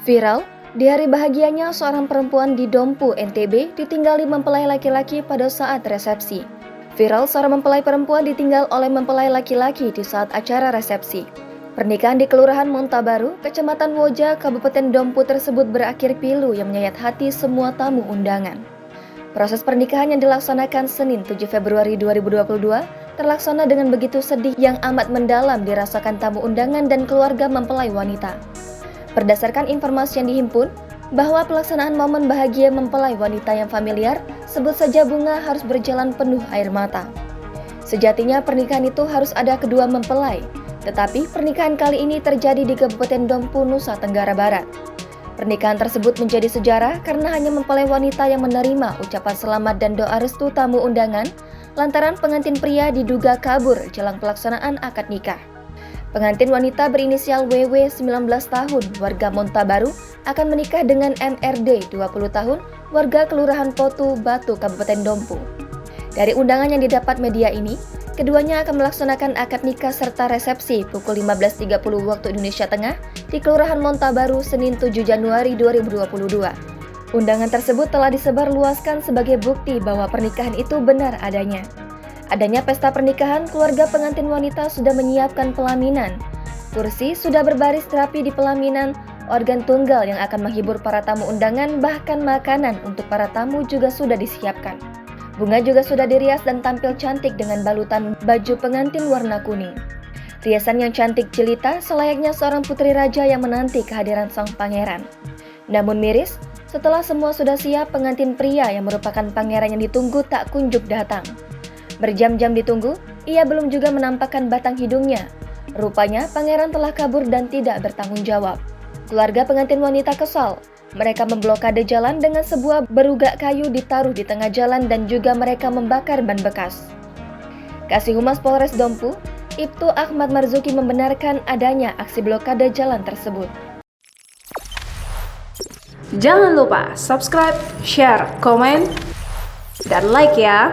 Viral, di hari bahagianya seorang perempuan di Dompu, NTB ditinggali mempelai laki-laki pada saat resepsi. Viral, seorang mempelai perempuan ditinggal oleh mempelai laki-laki di saat acara resepsi. Pernikahan di Kelurahan Montabaru, Kecamatan Woja, Kabupaten Dompu tersebut berakhir pilu yang menyayat hati semua tamu undangan. Proses pernikahan yang dilaksanakan Senin 7 Februari 2022 terlaksana dengan begitu sedih yang amat mendalam dirasakan tamu undangan dan keluarga mempelai wanita. Berdasarkan informasi yang dihimpun, bahwa pelaksanaan momen bahagia mempelai wanita yang familiar, sebut saja Bunga, harus berjalan penuh air mata. Sejatinya pernikahan itu harus ada kedua mempelai, tetapi pernikahan kali ini terjadi di Kabupaten Dompu, Nusa Tenggara Barat. Pernikahan tersebut menjadi sejarah karena hanya mempelai wanita yang menerima ucapan selamat dan doa restu tamu undangan, lantaran pengantin pria diduga kabur jelang pelaksanaan akad nikah. Pengantin wanita berinisial WW 19 tahun, warga Montabaru, akan menikah dengan MRD 20 tahun, warga Kelurahan Potu, Batu, Kabupaten Dompu. Dari undangan yang didapat media ini, keduanya akan melaksanakan akad nikah serta resepsi pukul 15.30 waktu Indonesia Tengah di Kelurahan Montabaru, Senin 7 Januari 2022. Undangan tersebut telah disebarluaskan sebagai bukti bahwa pernikahan itu benar adanya. Adanya pesta pernikahan, keluarga pengantin wanita sudah menyiapkan pelaminan. Kursi sudah berbaris rapi di pelaminan, organ tunggal yang akan menghibur para tamu undangan, bahkan makanan untuk para tamu juga sudah disiapkan. Bunga juga sudah dirias dan tampil cantik dengan balutan baju pengantin warna kuning. Riasan yang cantik jelita selayaknya seorang putri raja yang menanti kehadiran sang pangeran. Namun miris, setelah semua sudah siap, pengantin pria yang merupakan pangeran yang ditunggu tak kunjung datang. Berjam-jam ditunggu, ia belum juga menampakkan batang hidungnya. Rupanya pangeran telah kabur dan tidak bertanggung jawab. Keluarga pengantin wanita kesal. Mereka memblokade jalan dengan sebuah berugak kayu ditaruh di tengah jalan dan juga mereka membakar ban bekas. Kasih Humas Polres Dompu, Ibtu Ahmad Marzuki, membenarkan adanya aksi blokade jalan tersebut. Jangan lupa subscribe, share, komen, dan like ya!